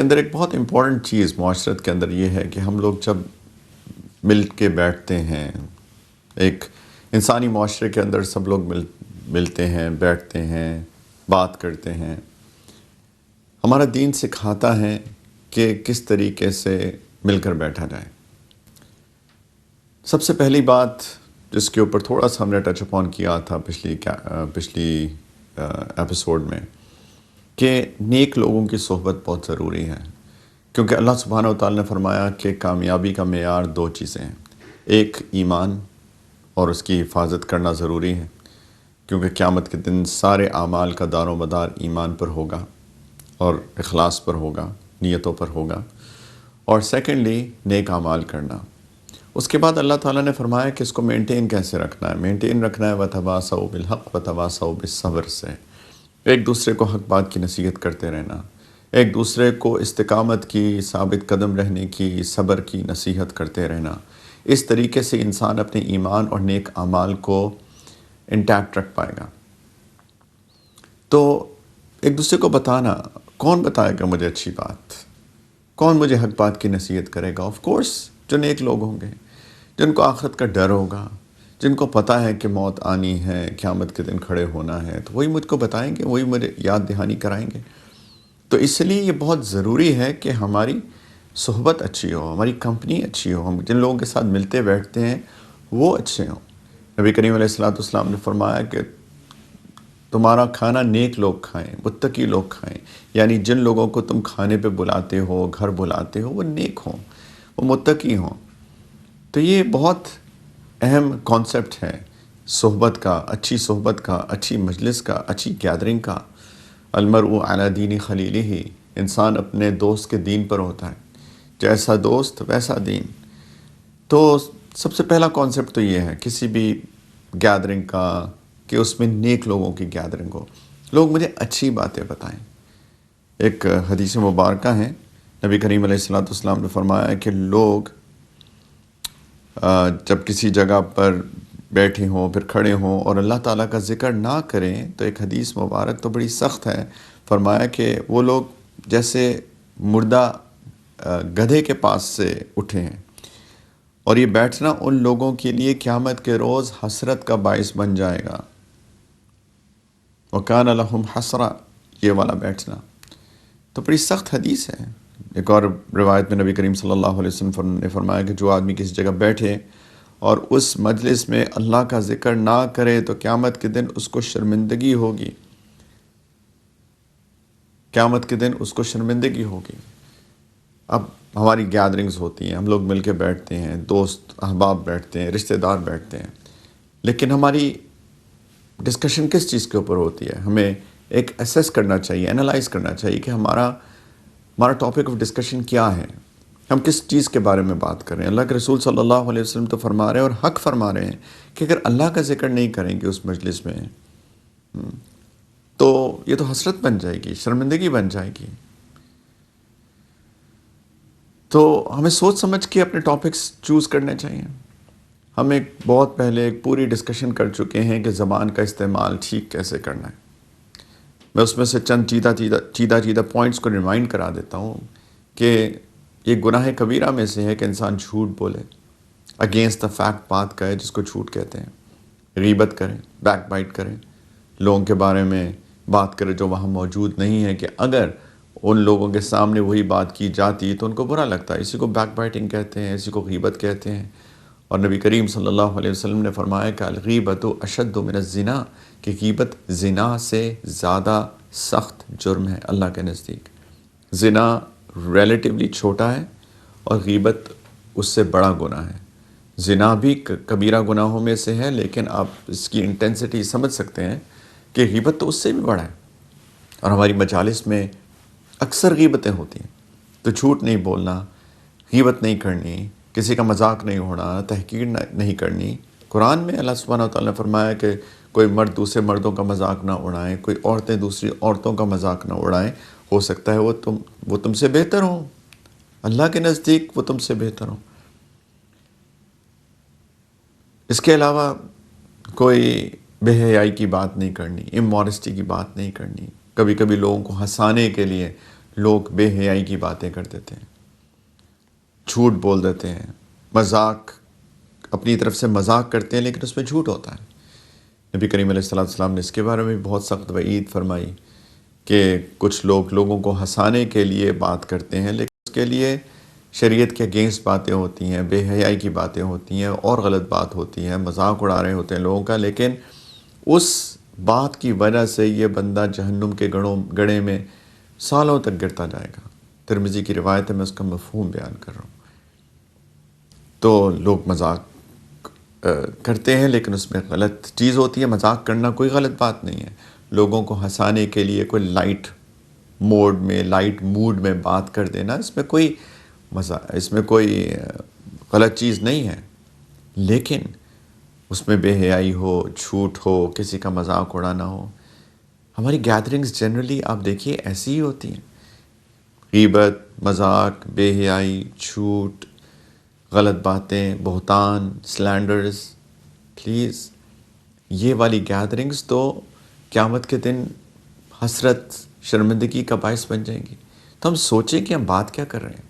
اندر ایک بہت امپورٹنٹ چیز معاشرت کے اندر یہ ہے کہ ہم لوگ جب مل کے بیٹھتے ہیں، ایک انسانی معاشرے کے اندر سب لوگ ملتے ہیں، بیٹھتے ہیں، بات کرتے ہیں۔ ہمارا دین سکھاتا ہے کہ کس طریقے سے مل کر بیٹھا جائے۔ سب سے پہلی بات جس کے اوپر تھوڑا سا ہم نے ٹچ اپون کیا تھا پچھلی ایپیسوڈ میں، کہ نیک لوگوں کی صحبت بہت ضروری ہے، کیونکہ اللہ سبحانہ و تعالی نے فرمایا کہ کامیابی کا معیار دو چیزیں ہیں۔ ایک ایمان، اور اس کی حفاظت کرنا ضروری ہے، کیونکہ قیامت کے دن سارے اعمال کا دار و مدار ایمان پر ہوگا اور اخلاص پر ہوگا، نیتوں پر ہوگا۔ اور سیکنڈلی نیک اعمال کرنا۔ اس کے بعد اللہ تعالیٰ نے فرمایا کہ اس کو مینٹین کیسے رکھنا ہے۔ مینٹین رکھنا ہے وَتَوَاصَوْا بِالْحَقِّ وَتَوَاصَوْا بِالصَّبْرِ سے، ایک دوسرے کو حق بات کی نصیحت کرتے رہنا، ایک دوسرے کو استقامت کی، ثابت قدم رہنے کی، صبر کی نصیحت کرتے رہنا۔ اس طریقے سے انسان اپنے ایمان اور نیک اعمال کو انٹیکٹ رکھ پائے گا۔ تو ایک دوسرے کو بتانا، کون بتائے گا مجھے اچھی بات؟ کون مجھے حق بات کی نصیحت کرے گا؟ آف کورس جو نیک لوگ ہوں گے، جن کو آخرت کا ڈر ہوگا، جن کو پتہ ہے کہ موت آنی ہے، قیامت کے دن کھڑے ہونا ہے، تو وہی مجھ کو بتائیں گے، وہی مجھے یاد دہانی کرائیں گے۔ تو اس لیے یہ بہت ضروری ہے کہ ہماری صحبت اچھی ہو، ہماری کمپنی اچھی ہو، ہم جن لوگوں کے ساتھ ملتے بیٹھتے ہیں وہ اچھے ہوں۔ نبی کریم علیہ السلام نے فرمایا کہ تمہارا کھانا نیک لوگ کھائیں، متقی لوگ کھائیں، یعنی جن لوگوں کو تم کھانے پہ بلاتے ہو، گھر بلاتے ہو، وہ نیک ہوں، وہ متقی ہوں۔ تو یہ بہت اہم کانسیپٹ ہے صحبت کا، اچھی صحبت کا، اچھی مجلس کا، اچھی گیدرنگ کا۔ المرء علی دین خلیلہ، انسان اپنے دوست کے دین پر ہوتا ہے، جیسا دوست ویسا دین۔ تو سب سے پہلا کانسیپٹ تو یہ ہے کسی بھی گیدرنگ کا کہ اس میں نیک لوگوں کی گیدرنگ ہو، لوگ مجھے اچھی باتیں بتائیں۔ ایک حدیث مبارکہ ہے، نبی کریم علیہ السلام نے فرمایا کہ لوگ جب کسی جگہ پر بیٹھے ہوں، پھر کھڑے ہوں اور اللہ تعالیٰ کا ذکر نہ کریں، تو ایک حدیث مبارک تو بڑی سخت ہے، فرمایا کہ وہ لوگ جیسے مردہ گدھے کے پاس سے اٹھے ہیں، اور یہ بیٹھنا ان لوگوں کے لیے قیامت کے روز حسرت کا باعث بن جائے گا۔ وَكَانَ لَهُمْ حَسْرَةٌ، یہ والا بیٹھنا تو بڑی سخت حدیث ہے۔ ایک اور روایت میں نبی کریم صلی اللہ علیہ وسلم نے فرمایا کہ جو آدمی کسی جگہ بیٹھے اور اس مجلس میں اللہ کا ذکر نہ کرے تو قیامت کے دن اس کو شرمندگی ہوگی، قیامت کے دن اس کو شرمندگی ہوگی۔ اب ہماری گیدرنگز ہوتی ہیں، ہم لوگ مل کے بیٹھتے ہیں، دوست احباب بیٹھتے ہیں، رشتہ دار بیٹھتے ہیں، لیکن ہماری ڈسکشن کس چیز کے اوپر ہوتی ہے؟ ہمیں ایک اسیس کرنا چاہیے، انالائز کرنا چاہیے کہ ہمارا ٹاپک آف ڈسکشن کیا ہے، ہم کس چیز کے بارے میں بات کر رہے ہیں۔ اللہ کے رسول صلی اللہ علیہ وسلم تو فرما رہے ہیں اور حق فرما رہے ہیں کہ اگر اللہ کا ذکر نہیں کریں گے اس مجلس میں تو یہ تو حسرت بن جائے گی، شرمندگی بن جائے گی۔ تو ہمیں سوچ سمجھ کے اپنے ٹاپکس چوز کرنے چاہیے۔ ہم ایک بہت پہلے ایک پوری ڈسکشن کر چکے ہیں کہ زبان کا استعمال ٹھیک کیسے کرنا ہے۔ میں اس میں سے چند چیدہ پوائنٹس کو ریمائنڈ کرا دیتا ہوں کہ یہ گناہ کبیرہ میں سے ہے کہ انسان جھوٹ بولے، اگینسٹ دا فیکٹ بات کرے، جس کو جھوٹ کہتے ہیں، غیبت کریں، بیک بائٹ کریں، لوگوں کے بارے میں بات کرے جو وہاں موجود نہیں ہے، کہ اگر ان لوگوں کے سامنے وہی بات کی جاتی تو ان کو برا لگتا ہے۔ اسی کو بیک بائٹنگ کہتے ہیں، اسی کو غیبت کہتے ہیں۔ اور نبی کریم صلی اللہ علیہ وسلم نے فرمایا کہ الغیبۃ اشد من الزنا، کہ غیبت زنا سے زیادہ سخت جرم ہے اللہ کے نزدیک۔ زنا ریلیٹیولی چھوٹا ہے اور غیبت اس سے بڑا گناہ ہے۔ زنا بھی کبیرہ گناہوں میں سے ہے، لیکن آپ اس کی انٹینسٹی سمجھ سکتے ہیں کہ غیبت تو اس سے بھی بڑا ہے۔ اور ہماری مجالس میں اکثر غیبتیں ہوتی ہیں، تو جھوٹ نہیں بولنا، غیبت نہیں کرنی، کسی کا مذاق نہیں ہونا، تحقیر نہیں کرنی۔ قرآن میں اللہ سبحانہ وتعالیٰ نے فرمایا کہ کوئی مرد دوسرے مردوں کا مذاق نہ اڑائیں، کوئی عورتیں دوسری عورتوں کا مذاق نہ اڑائیں، ہو سکتا ہے وہ تم سے بہتر ہوں، اللہ کے نزدیک وہ تم سے بہتر ہوں۔ اس کے علاوہ کوئی بے حیائی کی بات نہیں کرنی، اموڈسٹی کی بات نہیں کرنی۔ کبھی کبھی لوگوں کو ہنسانے کے لیے لوگ بے حیائی کی باتیں کر دیتے ہیں، جھوٹ بول دیتے ہیں، مذاق اپنی طرف سے مذاق کرتے ہیں لیکن اس میں جھوٹ ہوتا ہے۔ نبی کریم علیہ السلام نے اس کے بارے میں بھی بہت سخت وعید فرمائی کہ کچھ لوگوں کو ہنسانے کے لیے بات کرتے ہیں لیکن اس کے لیے شریعت کے اگینسٹ باتیں ہوتی ہیں، بے حیائی کی باتیں ہوتی ہیں اور غلط بات ہوتی ہیں، مذاق اڑا رہے ہوتے ہیں لوگوں کا، لیکن اس بات کی وجہ سے یہ بندہ جہنم کے گڑھے میں سالوں تک گرتا جائے گا۔ ترمذی کی روایت ہے، میں اس کا مفہوم بیان کر رہا ہوں۔ تو لوگ مذاق کرتے ہیں لیکن اس میں غلط چیز ہوتی ہے۔ مذاق کرنا کوئی غلط بات نہیں ہے، لوگوں کو ہنسانے کے لیے کوئی لائٹ موڈ میں بات کر دینا، اس میں کوئی غلط چیز نہیں ہے، لیکن اس میں بے حیائی ہو، جھوٹ ہو، کسی کا مذاق اڑانا ہو۔ ہماری گیدرنگز جنرلی آپ دیکھیے ایسی ہی ہوتی ہیں، غیبت، مذاق، بے حیائی، جھوٹ، غلط باتیں، بہتان، سلینڈرز۔ پلیز یہ والی گیدرنگز تو قیامت کے دن حسرت، شرمندگی کا باعث بن جائیں گی۔ تو ہم سوچیں کہ ہم بات کیا کر رہے ہیں۔